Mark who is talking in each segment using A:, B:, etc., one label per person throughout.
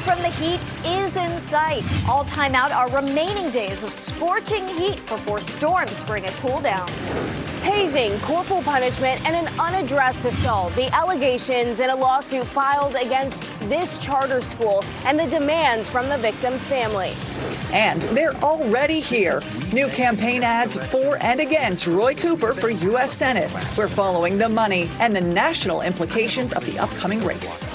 A: from the heat is in sight. All time out are remaining days of scorching heat before storms bring a cool down.
B: Hazing, corporal punishment, and an unaddressed assault. The allegations in a lawsuit filed against this charter school and the demands from the victim's family.
C: And they're already here. New campaign ads for and against Roy Cooper for U.S. Senate. We're following the money and the national implications of the upcoming race.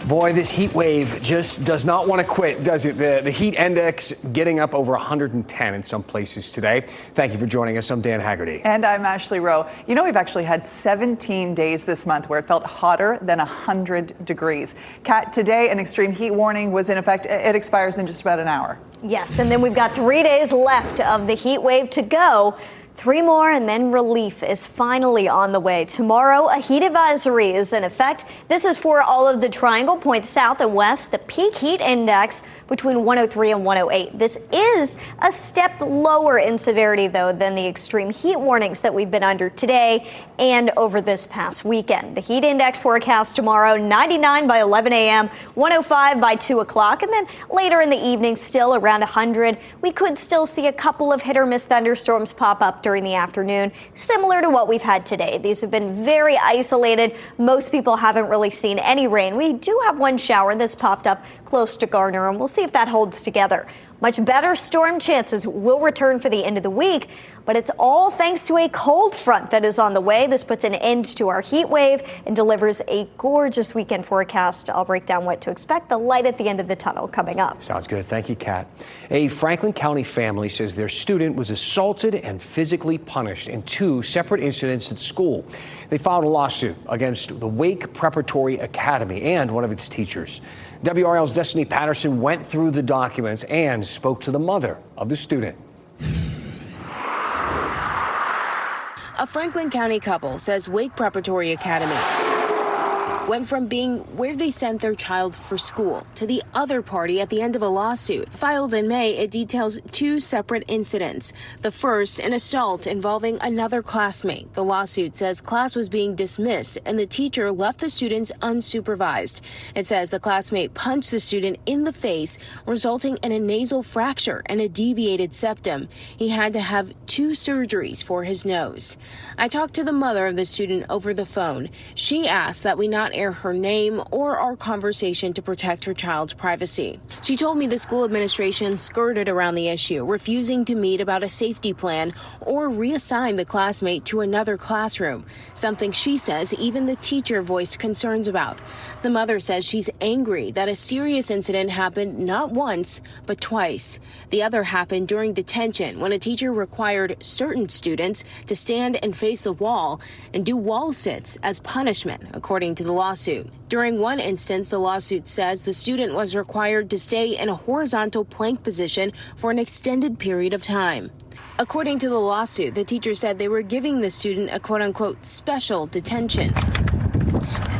D: Boy, this heat wave just does not want to quit, does it? The heat index getting up over 110 in some places today. Thank you for joining us. I'm Dan Haggerty.
E: And I'm Ashley Rowe. You know, we've actually had 17 days this month where it felt hotter than 100 degrees. Kat, today an extreme heat warning was in effect. It expires in just about an hour.
A: Yes, and then we've got 3 days left of the heat wave to go. 3 more and then relief is finally on the way. Tomorrow, a heat advisory is in effect. This is for all of the Triangle Points south and west. The peak heat index between 103 and 108. This is a step lower in severity, though, than the extreme heat warnings that we've been under today and over this past weekend. The heat index forecast tomorrow, 99 by 11 a.m., 105 by 2 o'clock, and then later in the evening, still around 100. We could still see a couple of hit or miss thunderstorms pop up during the afternoon, similar to what we've had today. These have been very isolated. Most people haven't really seen any rain. We do have one shower that's popped up close to Gardner, and we'll see if that holds together. Much better storm chances will return for the end of the week, but it's all thanks to a cold front that is on the way. This puts an end to our heat wave and delivers a gorgeous weekend forecast. I'll break down what to expect. The light at the end of the tunnel coming up.
D: Sounds good. Thank you, Kat. A Franklin County family says their student was assaulted and physically punished in 2 separate incidents at school. They filed a lawsuit against the Wake Preparatory Academy and one of its teachers. WRAL's Destiny Patterson went through the documents and spoke to the mother of the student.
B: A Franklin County couple says Wake Preparatory Academy went from being where they sent their child for school to the other party at the end of a lawsuit. Filed in May, it details 2 separate incidents. The first, an assault involving another classmate. The lawsuit says class was being dismissed and the teacher left the students unsupervised. It says the classmate punched the student in the face, resulting in a nasal fracture and a deviated septum. He had to have 2 surgeries for his nose. I talked to the mother of the student over the phone. She asked that we not air her name or our conversation to protect her child's privacy. She told me the school administration skirted around the issue, refusing to meet about a safety plan or reassign the classmate to another classroom, something she says even the teacher voiced concerns about. The mother says she's angry that a serious incident happened not once, but twice. The other happened during detention when a teacher required certain students to stand and face the wall and do wall sits as punishment, according to the lawsuit. During one instance, the lawsuit says the student was required to stay in a horizontal plank position for an extended period of time. According to the lawsuit, the teacher said they were giving the student a quote-unquote special detention.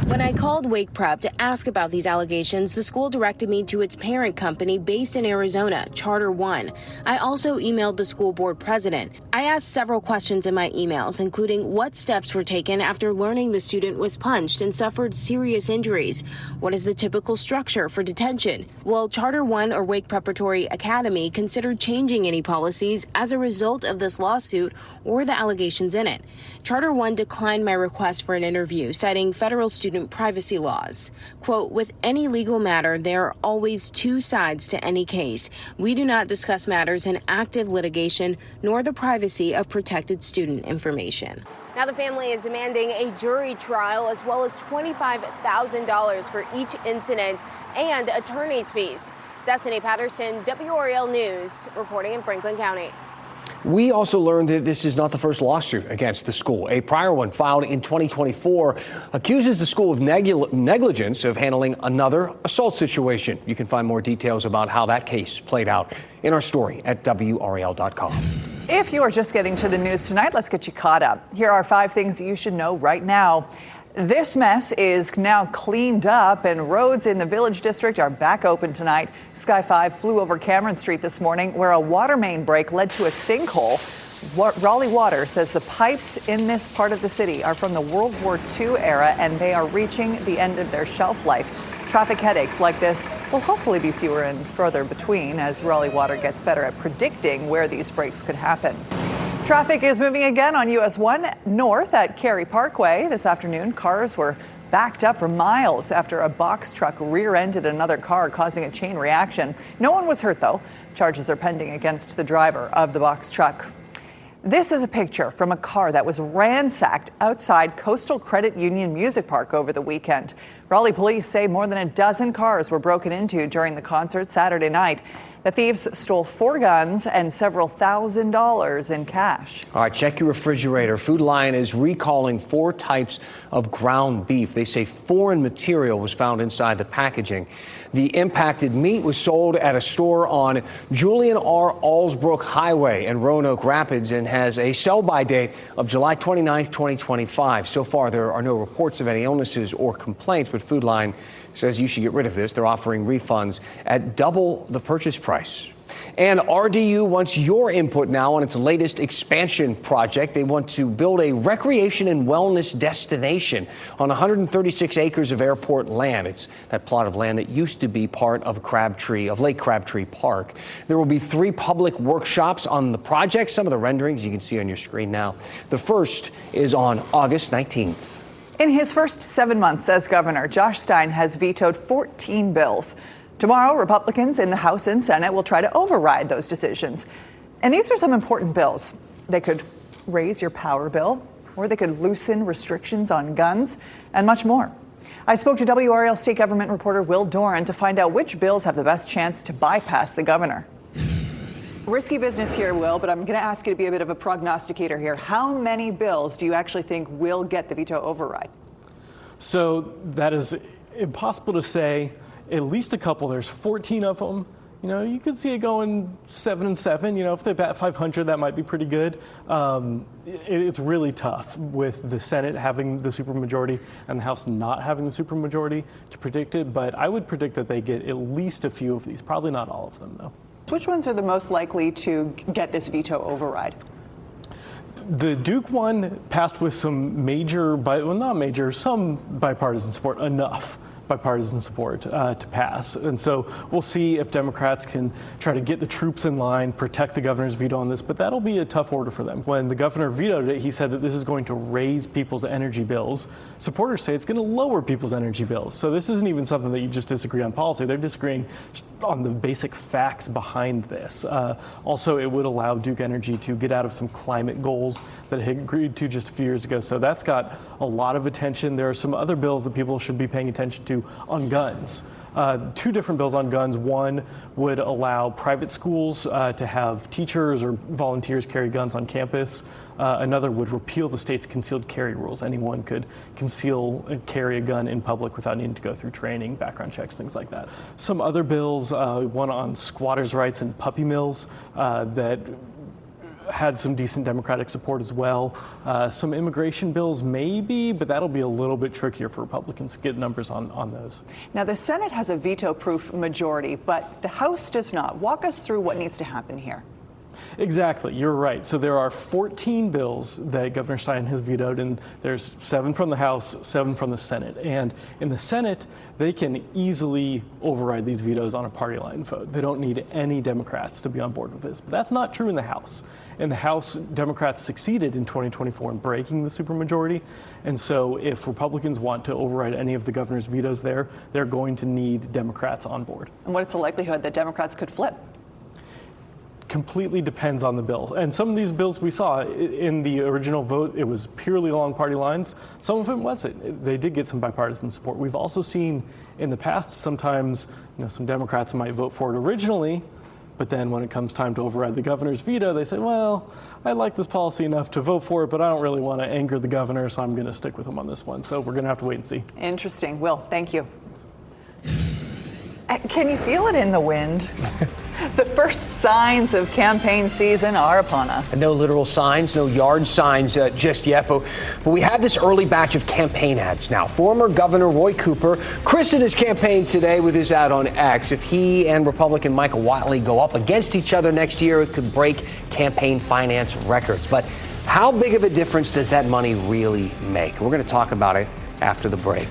B: When I called Wake Prep to ask about these allegations, the school directed me to its parent company based in Arizona, Charter One. I also emailed the school board president. I asked several questions in my emails, including what steps were taken after learning the student was punched and suffered serious injuries. What is the typical structure for detention? Will Charter One or Wake Preparatory Academy consider changing any policies as a result of this lawsuit or the allegations in it? Charter One declined my request for an interview, citing federal student privacy laws. Quote, with any legal matter, there are always 2 sides to any case. We do not discuss matters in active litigation, nor the privacy of protected student information. Now the family is demanding a jury trial as well as $25,000 for each incident and attorney's fees. Destiny Patterson, WRAL News, reporting in Franklin County.
D: We also learned that this is not the first lawsuit against the school. A prior one filed in 2024 accuses the school of negligence of handling another assault situation. You can find more details about how that case played out in our story at WRAL.com.
E: If you are just getting to the news tonight, let's get you caught up. Here are 5 things that you should know right now. This mess is now cleaned up and roads in the Village District are back open tonight. Sky 5 flew over Cameron Street this morning where a water main break led to a sinkhole. Raleigh Water says the pipes in this part of the city are from the World War II era and they are reaching the end of their shelf life. Traffic headaches like this will hopefully be fewer and further between as Raleigh Water gets better at predicting where these breaks could happen. Traffic is moving again on US 1 north at Cary Parkway. This afternoon, cars were backed up for miles after a box truck rear-ended another car, causing a chain reaction. No one was hurt, though. Charges are pending against the driver of the box truck. This is a picture from a car that was ransacked outside Coastal Credit Union Music Park over the weekend. Raleigh police say more than a dozen cars were broken into during the concert Saturday night. The thieves stole 4 guns and several $1,000s in cash.
D: All right, check your refrigerator. Food Lion is recalling 4 types of ground beef. They say foreign material was found inside the packaging. The impacted meat was sold at a store on Julian R. Allsbrook Highway in Roanoke Rapids and has a sell-by date of July 29, 2025. So far, there are no reports of any illnesses or complaints, but Food Lion says you should get rid of this. They're offering refunds at double the purchase price. And RDU wants your input now on its latest expansion project. They want to build a recreation and wellness destination on 136 acres of airport land. It's that plot of land that used to be part of Lake Crabtree Park. There will be 3 public workshops on the project. Some of the renderings you can see on your screen now. The first is on August 19th.
E: In his first 7 months as governor, Josh Stein has vetoed 14 bills. Tomorrow, Republicans in the House and Senate will try to override those decisions. And these are some important bills. They could raise your power bill, or they could loosen restrictions on guns, and much more. I spoke to WRAL state government reporter Will Doran to find out which bills have the best chance to bypass the governor. Risky business here, Will, but I'm going to ask you to be a bit of a prognosticator here. How many bills do you actually think will get the veto override?
F: So that is impossible to say. At least a couple. There's 14 of them. You know, you could see it going 7-7. You know, if they bat 500, that might be pretty good. It's really tough with the Senate having the supermajority and the House not having the supermajority to predict it. But I would predict that they get at least a few of these. Probably not all of them, though.
E: Which ones are the most likely to get this veto override?
F: The Duke one passed with some some bipartisan support, enough bipartisan support to pass. And so we'll see if Democrats can try to get the troops in line, protect the governor's veto on this, but that'll be a tough order for them. When the governor vetoed it, he said that this is going to raise people's energy bills. Supporters say it's going to lower people's energy bills. So this isn't even something that you just disagree on policy. They're disagreeing on the basic facts behind this. Also, it would allow Duke Energy to get out of some climate goals that it had agreed to just a few years ago. So that's got a lot of attention. There are some other bills that people should be paying attention to on guns. 2 different bills on guns. One would allow private schools to have teachers or volunteers carry guns on campus. Another would repeal the state's concealed carry rules. Anyone could conceal and carry a gun in public without needing to go through training, background checks, things like that. Some other bills, one on squatters' rights and puppy mills that had some decent Democratic support as well. Some immigration bills maybe, but that'll be a little bit trickier for Republicans to get numbers on those.
E: Now, the Senate has a veto-proof majority, but the House does not. Walk us through what needs to happen here.
F: Exactly, you're right. So there are 14 bills that Governor Stein has vetoed, and there's 7 from the House, 7 from the Senate. And in the Senate, they can easily override these vetoes on a party line vote. They don't need any Democrats to be on board with this. But that's not true in the House. In the House, Democrats succeeded in 2024 in breaking the supermajority. And so if Republicans want to override any of the governor's vetoes there, they're going to need Democrats on board.
E: And what's the likelihood that Democrats could flip?
F: Completely depends on the bill. And some of these bills we saw in the original vote, it was purely along party lines. Some of it wasn't. They did get some bipartisan support. We've also seen in the past sometimes, some Democrats might vote for it originally, but then when it comes time to override the governor's veto, they say, well, I like this policy enough to vote for it, but I don't really want to anger the governor, so I'm going to stick with him on this one. So we're going to have to wait and see.
E: Interesting. Will, thank you. Can you feel it in the wind? The first signs of campaign season are upon us.
D: No literal signs, no yard signs just yet, but we have this early batch of campaign ads now. Former Governor Roy Cooper christened his campaign today with his ad on X. If he and Republican Michael Whatley go up against each other next year, it could break campaign finance records. But how big of a difference does that money really make? We're going to talk about it after the break.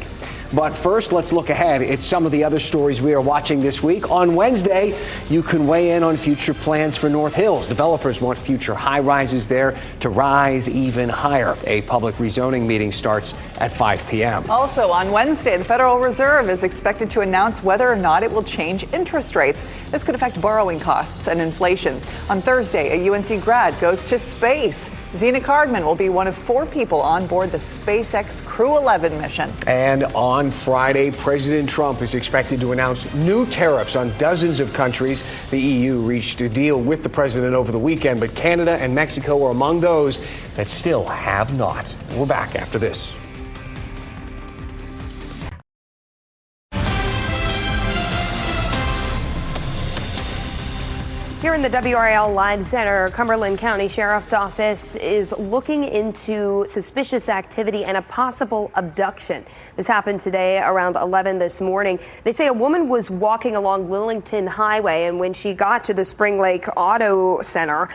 D: But first, let's look ahead at some of the other stories we are watching this week. On Wednesday, you can weigh in on future plans for North Hills. Developers want future high-rises there to rise even higher. A public rezoning meeting starts at 5 p.m.
E: Also on Wednesday, the Federal Reserve is expected to announce whether or not it will change interest rates. This could affect borrowing costs and inflation. On Thursday, a UNC grad goes to space. Zena Cardman will be one of 4 people on board the SpaceX Crew 11 mission.
D: And on Friday, President Trump is expected to announce new tariffs on dozens of countries. The EU reached a deal with the president over the weekend, but Canada and Mexico are among those that still have not. We're back after this.
G: Here in the WRAL Live Center, Cumberland County Sheriff's Office is looking into suspicious activity and a possible abduction. This happened today around 11 this morning. They say a woman was walking along Willington Highway, and when she got to the Spring Lake Auto Center,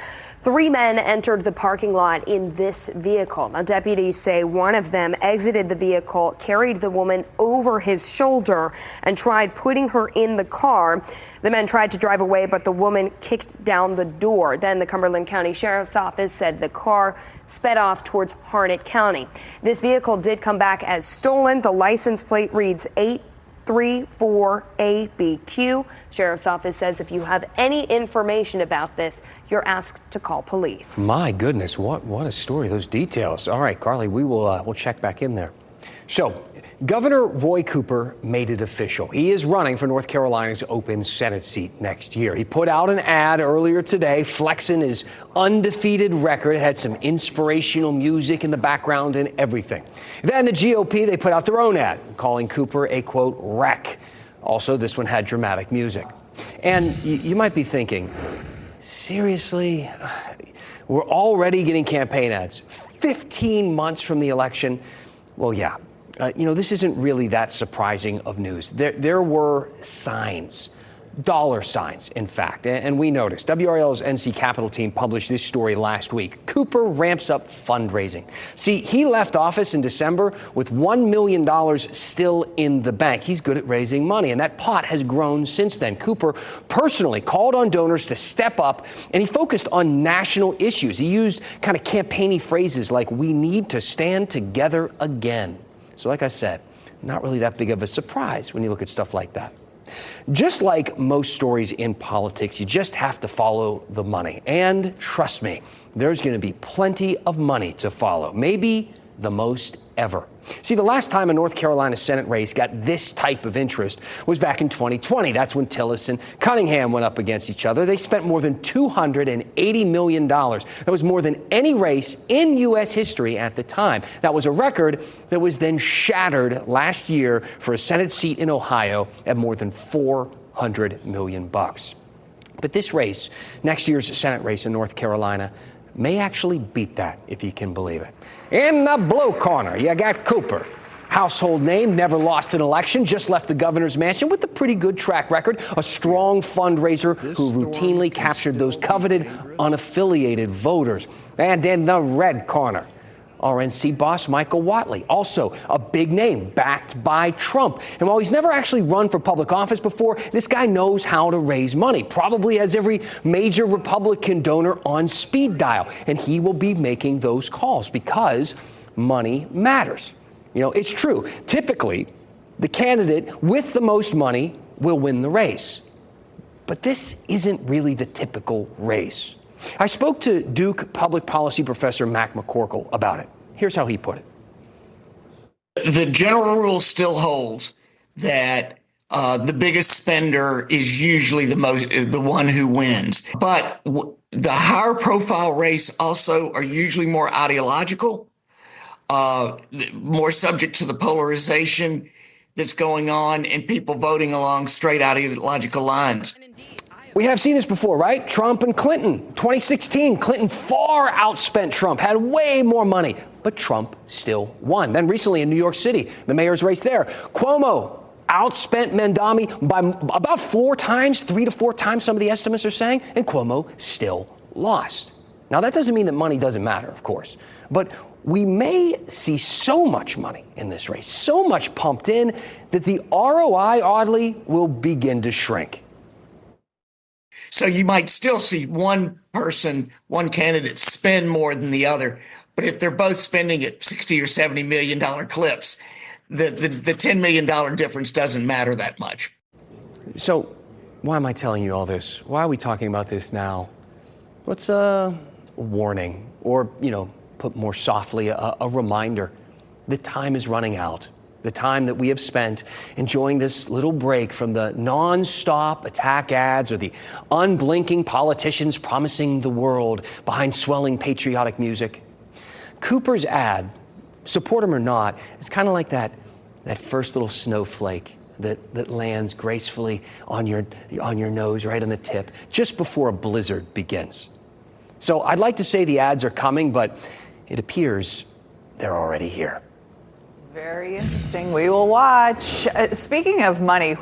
G: 3 men entered the parking lot in this vehicle. Now, deputies say one of them exited the vehicle, carried the woman over his shoulder, and tried putting her in the car. The men tried to drive away, but the woman kicked down the door. Then the Cumberland County Sheriff's Office said the car sped off towards Harnett County. This vehicle did come back as stolen. The license plate reads 834ABQ. Sheriff's Office says if you have any information about this, you're asked to call police.
D: My goodness, what a story, those details. All right, Carly, we'll check back in there. So, Governor Roy Cooper made it official. He is running for North Carolina's open Senate seat next year. He put out an ad earlier today flexing his undefeated record. It had some inspirational music in the background and everything. Then the GOP, they put out their own ad calling Cooper a, quote, wreck. Also, this one had dramatic music. And you might be thinking, seriously? We're already getting campaign ads 15 months from the election? Well, yeah. This isn't really that surprising of news. There were signs, dollar signs, in fact, and we noticed. WRAL's NC Capitol team published this story last week. Cooper ramps up fundraising. See, he left office in December with $1 million still in the bank. He's good at raising money, and that pot has grown since then. Cooper personally called on donors to step up, and he focused on national issues. He used kind of campaigny phrases like, "We need to stand together again." So like I said, not really that big of a surprise when you look at stuff like that. Just like most stories in politics, you just have to follow the money. And trust me, there's going to be plenty of money to follow, maybe the most ever. See, the last time a North Carolina Senate race got this type of interest was back in 2020. That's when Tillis and Cunningham went up against each other. They spent more than $280 million. That was more than any race in U.S. history at the time. That was a record that was then shattered last year for a Senate seat in Ohio at more than $400 million. But this race, next year's Senate race in North Carolina, may actually beat that, if you can believe it. In the blue corner, you got Cooper. Household name, never lost an election, just left the governor's mansion with a pretty good track record, a strong fundraiser who routinely captured those coveted unaffiliated voters. And in the red corner, RNC boss Michael Whatley, also a big name backed by Trump. And while he's never actually run for public office before, this guy knows how to raise money, probably has every major Republican donor on speed dial. And he will be making those calls because money matters. It's true. Typically, the candidate with the most money will win the race. But this isn't really the typical race. I spoke to Duke public policy professor Mac McCorkle about it. Here's how he put it.
H: The general rule still holds that the biggest spender is usually the one who wins. But the higher profile race also are usually more ideological, more subject to the polarization that's going on and people voting along straight ideological lines.
D: We have seen this before, right? Trump and Clinton. 2016, Clinton far outspent Trump, had way more money, but Trump still won. Then recently in New York City, the mayor's race there, Cuomo outspent Mandami by about 3 to 4 times, some of the estimates are saying, and Cuomo still lost. Now, that doesn't mean that money doesn't matter, of course, but we may see so much money in this race, so much pumped in, that the ROI, oddly, will begin to shrink.
H: So you might still see one person, one candidate spend more than the other. But if they're both spending at $60 or $70 million clips, the $10 million difference doesn't matter that much.
D: So why am I telling you all this? Why are we talking about this now? What's a warning, or, put more softly, a reminder that time is running out. The time that we have spent enjoying this little break from the non-stop attack ads or the unblinking politicians promising the world behind swelling patriotic music. Cooper's ad, support him or not, is kind of like that first little snowflake that lands gracefully on your nose, right on the tip, just before a blizzard begins. So I'd like to say the ads are coming, but it appears they're already here.
E: Very interesting. We will watch. Speaking of money,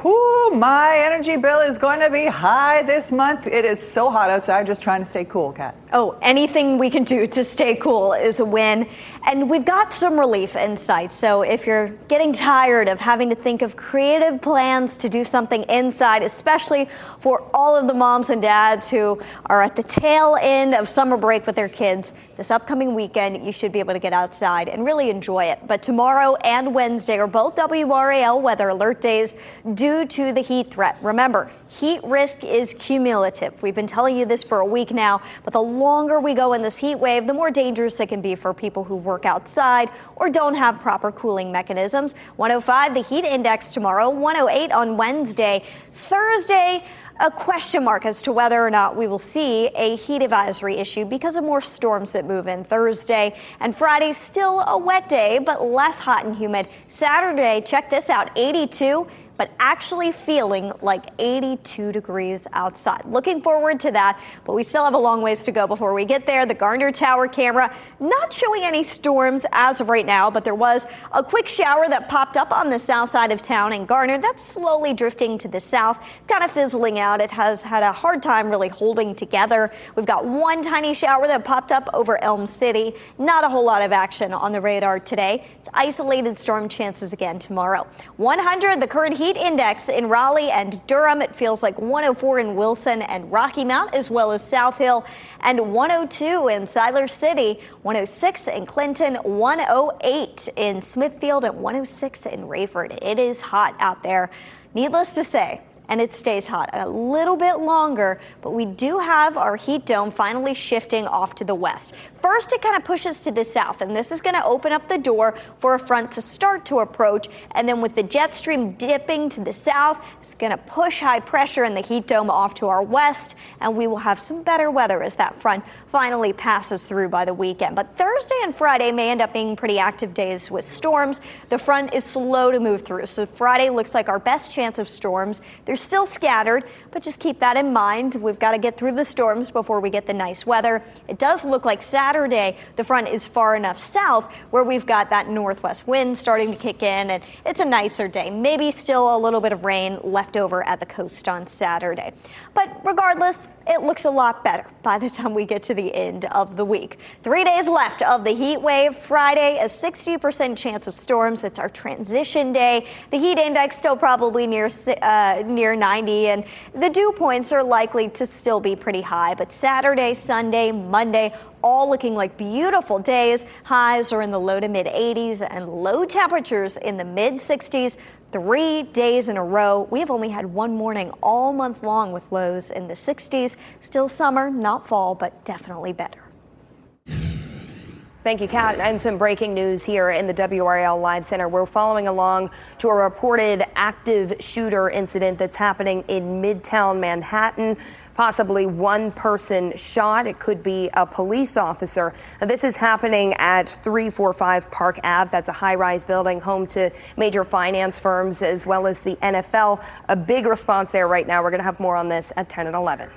E: my energy bill is going to be high this month. It is so hot outside, just trying to stay cool, Kat.
A: Oh, anything we can do to stay cool is a win. And we've got some relief in sight. So if you're getting tired of having to think of creative plans to do something inside, especially for all of the moms and dads who are at the tail end of summer break with their kids, this upcoming weekend, you should be able to get outside and really enjoy it. But tomorrow and Wednesday are both WRAL weather alert days due to the heat threat. Remember, heat risk is cumulative. We've been telling you this for a week now, but the longer we go in this heat wave, the more dangerous it can be for people who work outside or don't have proper cooling mechanisms. 105, the heat index tomorrow, 108 on Wednesday. Thursday, a question mark as to whether or not we will see a heat advisory issued because of more storms that move in Thursday. And Friday, still a wet day, but less hot and humid. Saturday, check this out, 82. But actually feeling like 82 degrees outside. Looking forward to that, but we still have a long ways to go before we get there. The Garner Tower camera not showing any storms as of right now, but there was a quick shower that popped up on the south side of town in Garner. That's slowly drifting to the south. It's kind of fizzling out. It has had a hard time really holding together. We've got one tiny shower that popped up over Elm City. Not a whole lot of action on the radar today. It's isolated storm chances again tomorrow. 100, the current heat index in Raleigh and Durham. It feels like 104 in Wilson and Rocky Mount, as well as South Hill, and 102 in Siler City, 106 in Clinton, 108 in Smithfield, and 106 in Rayford. It is hot out there, needless to say. And it stays hot a little bit longer, but we do have our heat dome finally shifting off to the west. First, it kind of pushes to the south, and this is going to open up the door for a front to start to approach. And then with the jet stream dipping to the south, it's going to push high pressure in the heat dome off to our west, and we will have some better weather as that front finally passes through by the weekend. But Thursday and Friday may end up being pretty active days with storms. The front is slow to move through, so Friday looks like our best chance of storms. They're still scattered, but just keep that in mind. We've got to get through the storms before we get the nice weather. It does look like Saturday, the front is far enough south where we've got that northwest wind starting to kick in, and it's a nicer day. Maybe still a little bit of rain left over at the coast on Saturday. But regardless, it looks a lot better by the time we get to the end of the week. 3 days left of the heat wave. Friday, a 60% chance of storms. It's our transition day. The heat index still probably near 90, and the dew points are likely to still be pretty high. But Saturday, Sunday, Monday, all looking like beautiful days. Highs are in the low to mid 80s and low temperatures in the mid 60s. 3 days in a row. We have only had one morning all month long with lows in the 60s. Still summer, not fall, but definitely better.
G: Thank you, Kat. And some breaking news here in the WRAL Live Center. We're following along to a reported active shooter incident that's happening in Midtown Manhattan. Possibly one person shot. It could be a police officer. Now, this is happening at 345 Park Ave. That's a high-rise building home to major finance firms as well as the NFL. A big response there right now. We're going to have more on this at 10 and 11.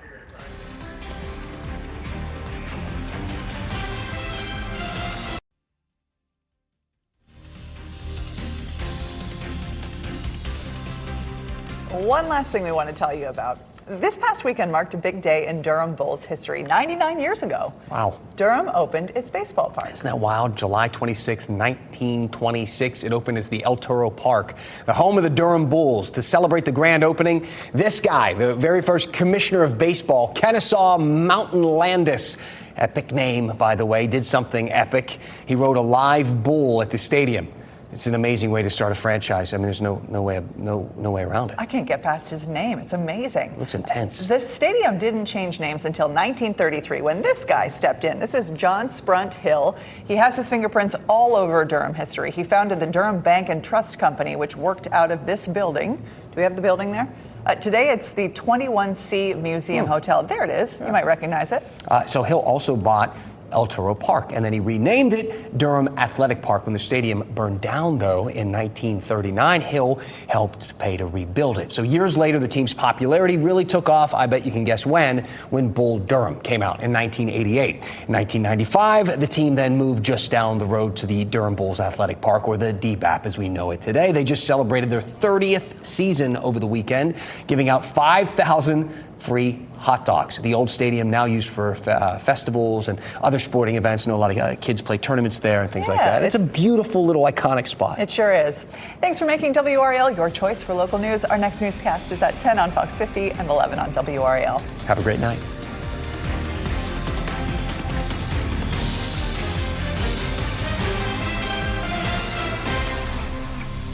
E: One last thing we want to tell you about. This past weekend marked a big day in Durham Bulls history. 99 years ago,
D: Wow.
E: Durham opened its baseball park.
D: Isn't that wild? July 26, 1926, it opened as the El Toro Park, the home of the Durham Bulls. To celebrate the grand opening, this guy, the very first commissioner of baseball, Kennesaw Mountain Landis, epic name, by the way, did something epic. He rode a live bull at the stadium. It's an amazing way to start a franchise. I mean, there's no way around it.
E: I can't get past his name. It's amazing.
D: Looks intense.
E: The stadium didn't change names until 1933 when this guy stepped in. This is John Sprunt Hill. He has his fingerprints all over Durham history. He founded the Durham Bank and Trust Company, which worked out of this building. Do we have the building there? Today, it's the 21C Museum Hotel. There it is. You might recognize it.
D: So Hill also bought El Toro Park, and then he renamed it Durham Athletic Park. When the stadium burned down, though, in 1939, Hill helped pay to rebuild it. So years later, the team's popularity really took off. I bet you can guess when Bull Durham came out in 1988. In 1995, the team then moved just down the road to the Durham Bulls Athletic Park, or the DBAP as we know it today. They just celebrated their 30th season over the weekend, giving out 5,000 free hot dogs. The old stadium now used for festivals and other sporting events. I know a lot of kids play tournaments there and things like that. It's a beautiful little iconic spot.
E: It sure is. Thanks for making WRAL your choice for local news. Our next newscast is at 10 on Fox 50 and 11 on WRAL.
D: Have a great night.